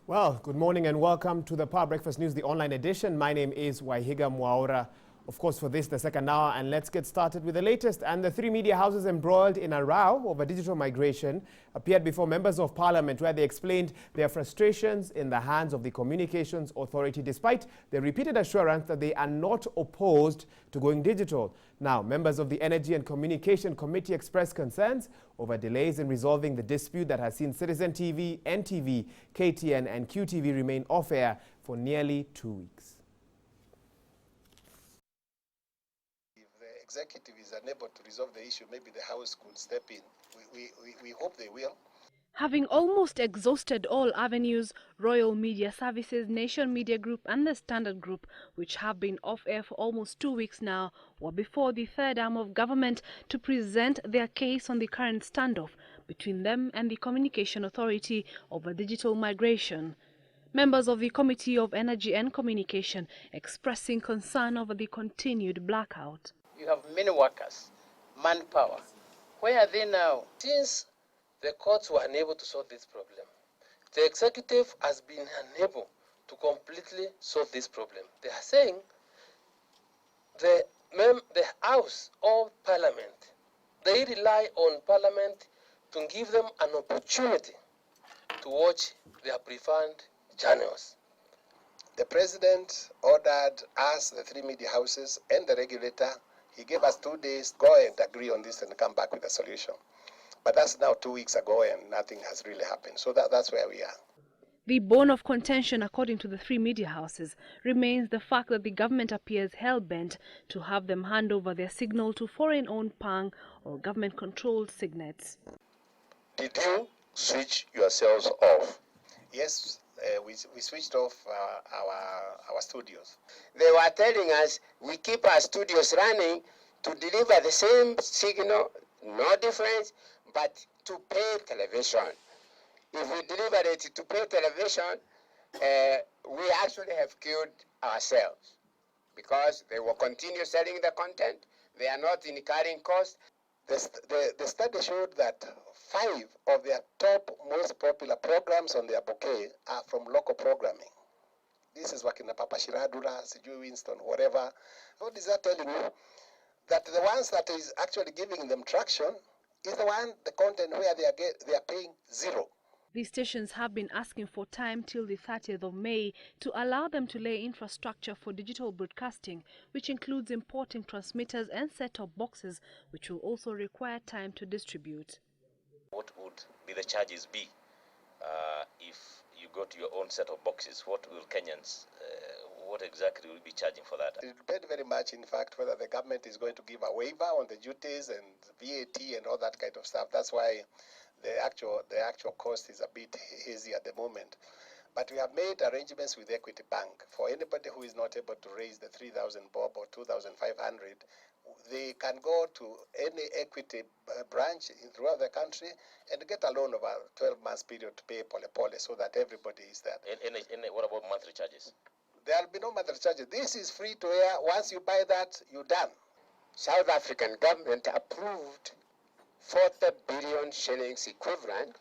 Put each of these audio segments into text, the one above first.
Well, good morning and welcome to the Power Breakfast News, the online edition. My name is Waihiga Mwaura. Of course, for this, the second hour, and let's get started with the latest. And the three media houses embroiled in a row over digital migration appeared before members of parliament, where they explained their frustrations in the hands of the Communications Authority, despite their repeated assurance that they are not opposed to going digital. Now, members of the Energy and Communication Committee expressed concerns over delays in resolving the dispute that has seen Citizen TV, NTV, KTN and QTV remain off-air for nearly 2 weeks. Executive is unable to resolve the issue, maybe the House could step in. We hope they will. Having almost exhausted all avenues, Royal Media Services, Nation Media Group and the Standard Group, which have been off-air for almost 2 weeks now, were before the third arm of government to present their case on the current standoff between them and the Communication Authority over digital migration. Members of the Committee of Energy and Communication expressing concern over the continued blackout. You have many workers, manpower. Where are they now? Since the courts were unable to solve this problem, the executive has been unable to completely solve this problem. They are saying the House or Parliament, they rely on Parliament to give them an opportunity to watch their preferred channels. The President ordered us, the three media houses and the regulator, he gave us 2 days, go and agree on this and come back with a solution. But that's now 2 weeks ago and nothing has really happened. So that's where we are. The bone of contention, according to the three media houses, remains the fact that the government appears hell-bent to have them hand over their signal to foreign-owned Pang or government-controlled Signets. Did you switch yourselves off? Yes, we switched off our studios. They were telling us we keep our studios running to deliver the same signal, no difference, but to pay television. If we deliver it to pay television, we actually have killed ourselves because they will continue selling the content. They are not incurring costs. The study showed that 5 of their top most popular programs on their bouquet are from local programming. This is Wakina Papa Shiradura, Siju Winston, whatever. What is that telling you? That the ones that is actually giving them traction is the content where they are paying zero. These stations have been asking for time till the 30th of May to allow them to lay infrastructure for digital broadcasting, which includes importing transmitters and set-top boxes, which will also require time to distribute. What would be the charges be if you go to your own set of boxes? What will Kenyans, what exactly will you be charging for that? It depends very much, in fact, whether the government is going to give a waiver on the duties and VAT and all that kind of stuff. That's why the actual cost is a bit hazy at the moment. But we have made arrangements with Equity Bank. For anybody who is not able to raise the 3,000 bob or 2,500, they can go to any Equity branch throughout the country and get a loan of a 12 months period to pay pole so that everybody is there. And what about monthly charges? There will be no monthly charges. This is free to air. Once you buy that, you're done. South African government approved 40 billion shillings equivalent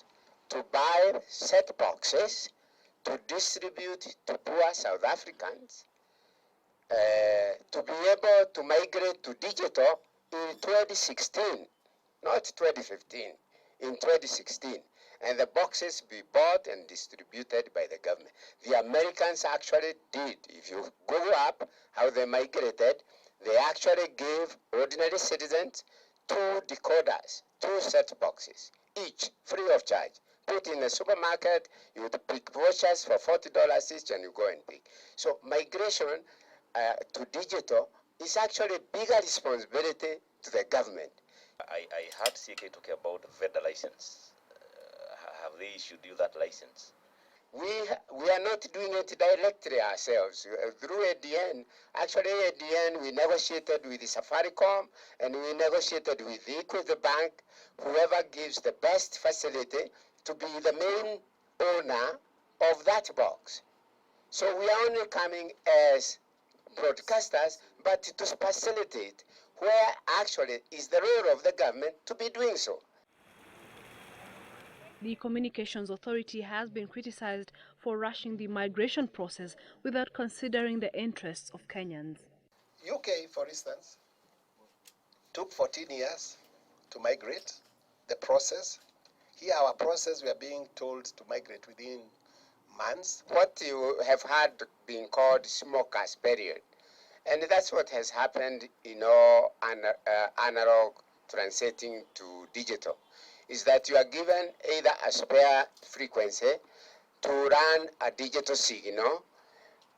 to buy set boxes to distribute to poor South Africans to be able to migrate to digital in 2016, not 2015, in 2016. And the boxes be bought and distributed by the government. The Americans actually did. If you go up how they migrated, they actually gave ordinary citizens 2 decoders, 2 set boxes, each free of charge. Put in a supermarket, you would pick vouchers for $40 each and you go and pick. So migration to digital is actually a bigger responsibility to the government. I heard CK talking about VEDA license. Have they issued you that license? We are not doing it directly ourselves. Through ADN, actually ADN, we negotiated with the Safaricom and we negotiated with the Equity Bank, whoever gives the best facility to be the main owner of that box. So we are only coming as broadcasters, but to facilitate where actually is the role of the government to be doing so. The Communications Authority has been criticized for rushing the migration process without considering the interests of Kenyans. UK, for instance, took 14 years to migrate the process. Here, our process, we are being told to migrate within months. What you have had being called smokers period. And that's what has happened in all analog translating to digital, is that you are given either a spare frequency to run a digital signal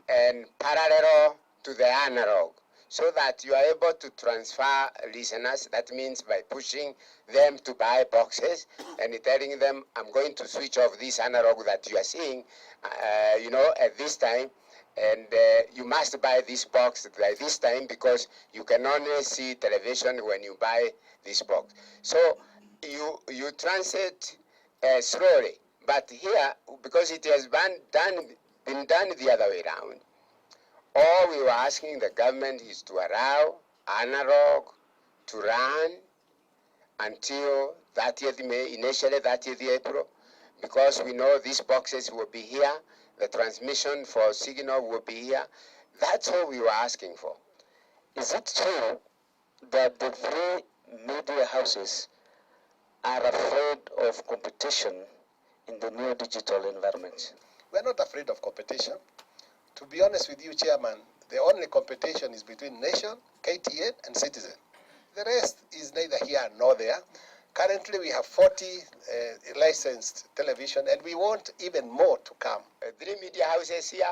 and parallel to the analog, so that you are able to transfer listeners. That means by pushing them to buy boxes and telling them, I'm going to switch off this analog that you are seeing, at this time, and you must buy this box at this time because you can only see television when you buy this box. So you translate slowly, but here, because it has been done the other way around, all we were asking the government is to allow analog to run until 30th May, initially 30th April, because we know these boxes will be here, the transmission for signal will be here. That's all we were asking for. Is it true that the three media houses are afraid of competition in the new digital environment? We're not afraid of competition. To be honest with you, Chairman, the only competition is between Nation, KTN, and Citizen. The rest is neither here nor there. Currently, we have 40 licensed television, and we want even more to come. 3 media houses here,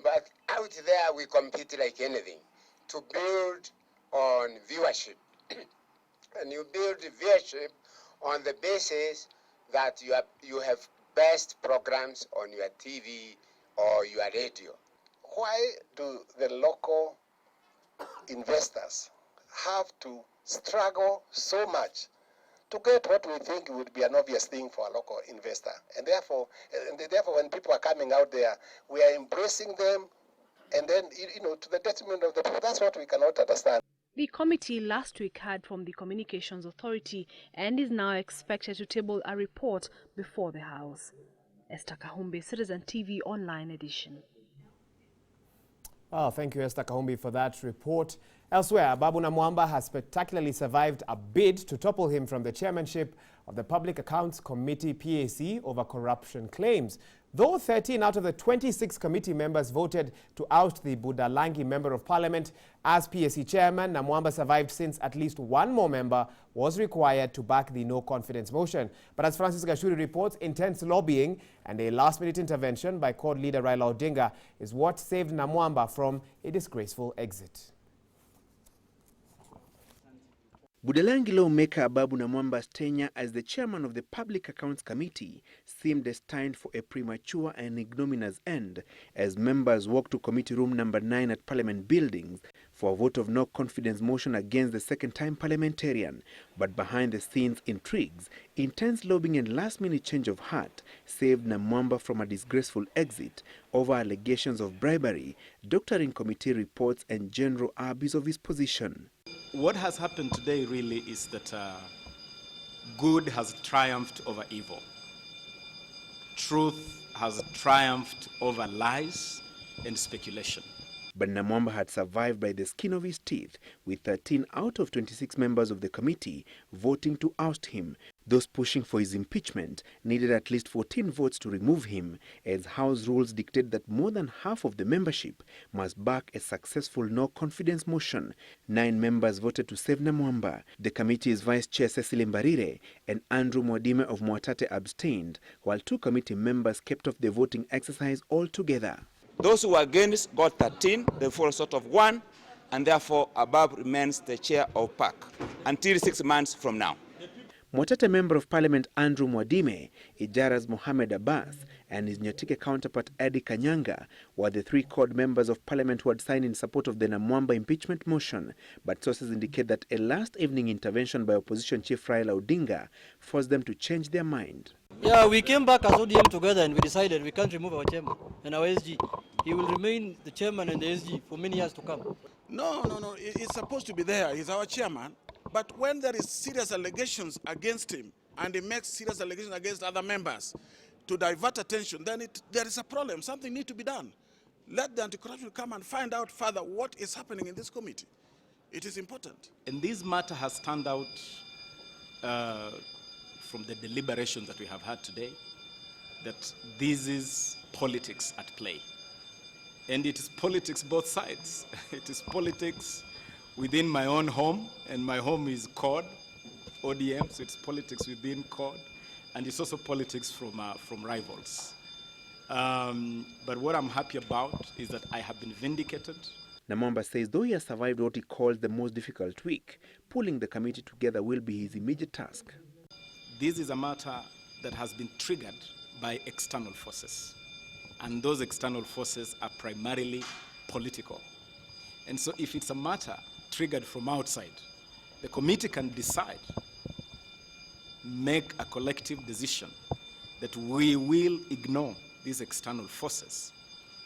but out there we compete like anything to build on viewership. And you build viewership on the basis that you have best programs on your TV or your radio. Why do the local investors have to struggle so much to get what we think would be an obvious thing for a local investor? And therefore, when people are coming out there, we are embracing them, and then, to the detriment of the people. That's what we cannot understand. The committee last week heard from the Communications Authority and is now expected to table a report before the House. Esther Kahumbi, Citizen TV Online Edition. Oh, thank you, Esther Kahumbi, for that report. Elsewhere, Babu Namwamba has spectacularly survived a bid to topple him from the chairmanship of the Public Accounts Committee, PAC, over corruption claims. Though 13 out of the 26 committee members voted to oust the Budalangi Member of Parliament as PAC chairman, Namwamba survived since at least one more member was required to back the no-confidence motion. But as Francis Gashuri reports, intense lobbying and a last-minute intervention by court leader Raila Odinga is what saved Namwamba from a disgraceful exit. Budalangi lawmaker Babu Namwamba's tenure as the chairman of the Public Accounts Committee seemed destined for a premature and ignominious end as members walked to Committee Room number 9 at Parliament Buildings for a vote of no confidence motion against the second-time parliamentarian. But behind the scenes intrigues, intense lobbying and last-minute change of heart saved Namwamba from a disgraceful exit over allegations of bribery, doctoring committee reports and general abuse of his position. What has happened today really is that good has triumphed over evil. Truth has triumphed over lies and speculation. But Namwamba had survived by the skin of his teeth, with 13 out of 26 members of the committee voting to oust him. Those pushing for his impeachment needed at least 14 votes to remove him, as House rules dictate that more than half of the membership must back a successful no-confidence motion. 9 members voted to save Namwamba. The committee's Vice Chair Cecily Mbarire and Andrew Mwadime of Mwatate abstained, while 2 committee members kept off the voting exercise altogether. Those who were against got 13, they fall short of 1, and therefore Abab remains the chair of PAC until 6 months from now. Mwatate Member of Parliament Andrew Mwadime, Ijara's Mohamed Abbas, and his Nyotike counterpart Eddie Kanyanga were the 3 core members of Parliament who had signed in support of the Namwamba impeachment motion. But sources indicate that a last evening intervention by opposition chief Raila Odinga forced them to change their mind. Yeah, we came back as ODM together and we decided we can't remove our chairman and our SG. He will remain the chairman and the SG for many years to come. No. He's supposed to be there. He's our chairman. But when there is serious allegations against him, and he makes serious allegations against other members to divert attention, then there is a problem. Something needs to be done. Let the anti-corruption come and find out further what is happening in this committee. It is important. And this matter has turned out from the deliberations that we have had today that this is politics at play. And it is politics both sides. It is politics within my own home, and my home is CORD, ODM, so it's politics within CORD, and it's also politics from rivals. But what I'm happy about is that I have been vindicated. Namwamba says though he has survived what he calls the most difficult week, pulling the committee together will be his immediate task. This is a matter that has been triggered by external forces. And those external forces are primarily political. And so if it's a matter triggered from outside, the committee can decide, make a collective decision that we will ignore these external forces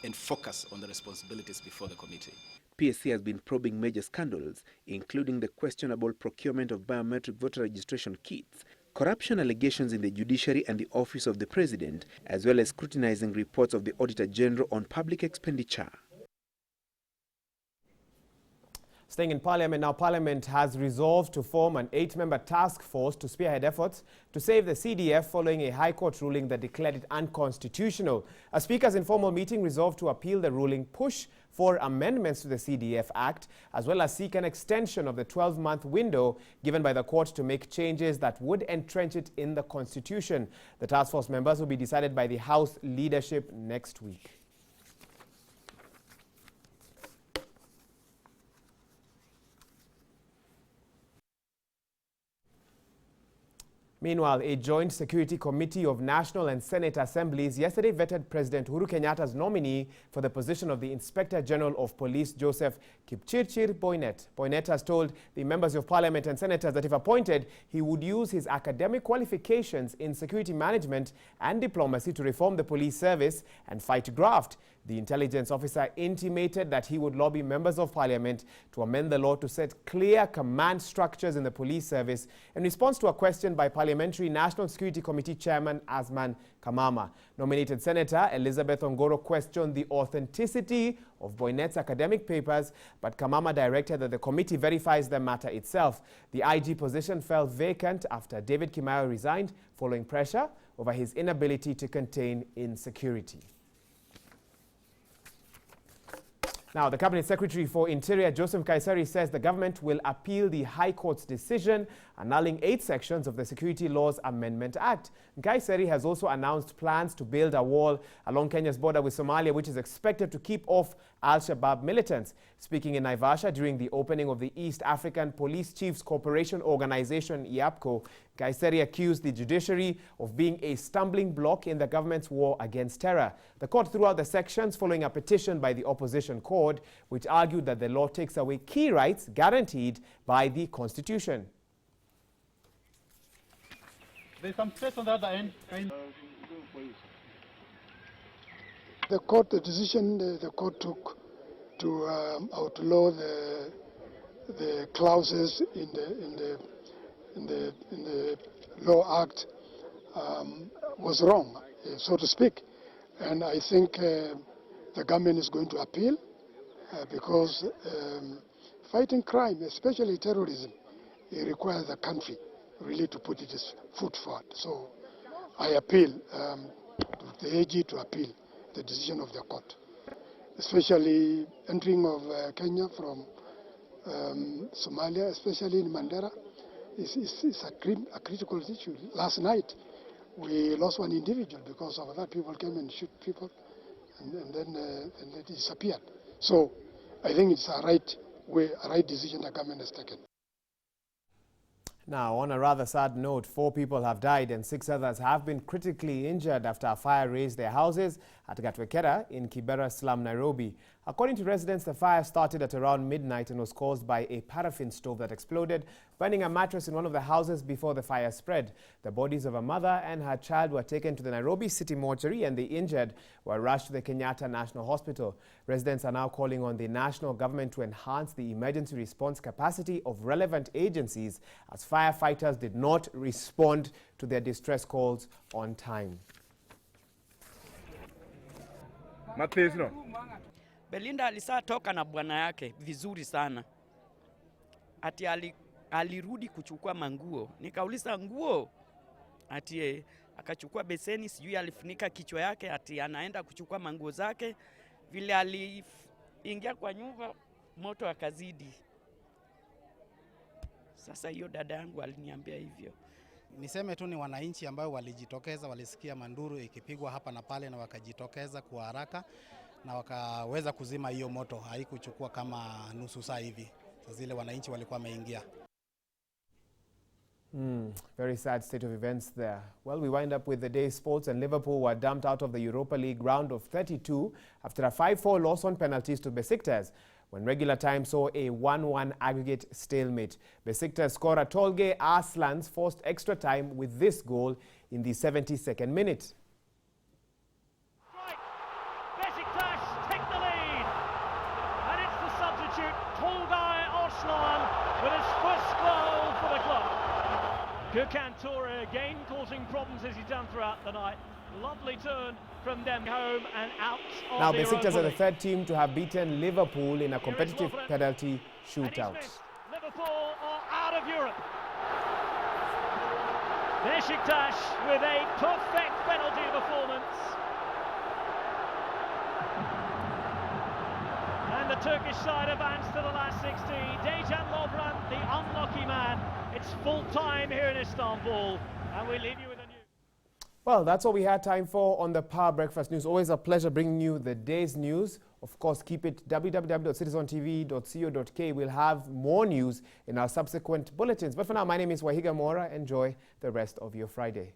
and focus on the responsibilities before the committee. PSC has been probing major scandals, including the questionable procurement of biometric voter registration kits, corruption allegations in the judiciary and the office of the president, as well as scrutinizing reports of the Auditor General on public expenditure. Staying in Parliament now, Parliament has resolved to form an 8-member task force to spearhead efforts to save the CDF following a High Court ruling that declared it unconstitutional. A Speaker's informal meeting resolved to appeal the ruling, push for amendments to the CDF Act, as well as seek an extension of the 12-month window given by the court to make changes that would entrench it in the Constitution. The task force members will be decided by the House leadership next week. Meanwhile, a joint security committee of National and Senate Assemblies yesterday vetted President Uhuru Kenyatta's nominee for the position of the Inspector General of Police, Joseph Kipchirchir Boynet. Boynet has told the members of Parliament and senators that if appointed, he would use his academic qualifications in security management and diplomacy to reform the police service and fight graft. The intelligence officer intimated that he would lobby members of Parliament to amend the law to set clear command structures in the police service in response to a question by Parliamentary National Security Committee Chairman Asman Kamama. Nominated Senator Elizabeth Ongoro questioned the authenticity of Boynet's academic papers, but Kamama directed that the committee verifies the matter itself. The IG position fell vacant after David Kimayo resigned following pressure over his inability to contain insecurity. Now, the Cabinet Secretary for Interior, Joseph Kaisari, says the government will appeal the High Court's decision annulling 8 sections of the Security Laws Amendment Act. Kaisari has also announced plans to build a wall along Kenya's border with Somalia, which is expected to keep off Al-Shabaab militants. Speaking in Naivasha during the opening of the East African Police Chiefs Cooperation Organization, EAPCO, Kaisari accused the judiciary of being a stumbling block in the government's war against terror. The court threw out the sections following a petition by the opposition court, which argued that the law takes away key rights guaranteed by the Constitution. There's some space on the other end. The decision the court took to outlaw the clauses in the Law Act was wrong, so to speak, and I think the government is going to appeal because fighting crime, especially terrorism, it requires the country really to put its foot forward. So I appeal to the AG to appeal the decision of the court, especially entering of Kenya from Somalia, especially in Mandera, is a critical issue. Last night we lost one individual because of that. People came and shoot people and then they disappeared. So I think it's a right decision the government has taken. Now, on a rather sad note, 4 people have died and 6 others have been critically injured after a fire razed their houses at Gatwekera in Kibera slum, Nairobi. According to residents, the fire started at around midnight and was caused by a paraffin stove that exploded, burning a mattress in one of the houses before the fire spread. The bodies of a mother and her child were taken to the Nairobi City mortuary and the injured were rushed to the Kenyatta National Hospital. Residents are now calling on the national government to enhance the emergency response capacity of relevant agencies as firefighters did not respond to their distress calls on time. Belinda alisatoka na bwana yake vizuri sana. Ati alirudi kuchukua manguo. Nikauliza nguo. Ati akachukua beseni, sijui alifunika kichwa yake, ati anaenda kuchukua manguo zake. Vile aliingia kwa nyumba, moto akazidi. Sasa hiyo dada yangu aliniambia hivyo. Niseme tu ni wananchi ambao walijitokeza, walisikia manduru ikipigwa hapa na pale na wakajitokeza kwa haraka na wakaweza kuzima hiyo moto. Haikuchukua kama nusu saa hivi. Sasa zile wananchi walikuwa wameingia. Very sad state of events there. Well, we wind up with the day's sports, and Liverpool were dumped out of the Europa League round of 32 after a 5-4 loss on penalties to Besiktas, when regular time saw a 1-1 aggregate stalemate. Besiktas scorer Tolga Arslans forced extra time with this goal in the 72nd minute. Besiktas take the lead, and it's the substitute Tolga Arslan with his first goal for the club. Gökhan Toure again causing problems as he's done throughout the night. Lovely turn from them home and out. Now Besiktas are the third team to have beaten Liverpool in a competitive penalty shootout. Liverpool are out of Europe. Besiktas with a perfect penalty performance. And the Turkish side advance to the last 16. Dejan Lovren, the unlucky man. It's full time here in Istanbul, and we leave you with a news. Well, that's all we had time for on the Power Breakfast News. Always a pleasure bringing you the day's news. Of course, keep it www.citizentv.co.ke. We'll have more news in our subsequent bulletins. But for now, my name is Wahiga Mora. Enjoy the rest of your Friday.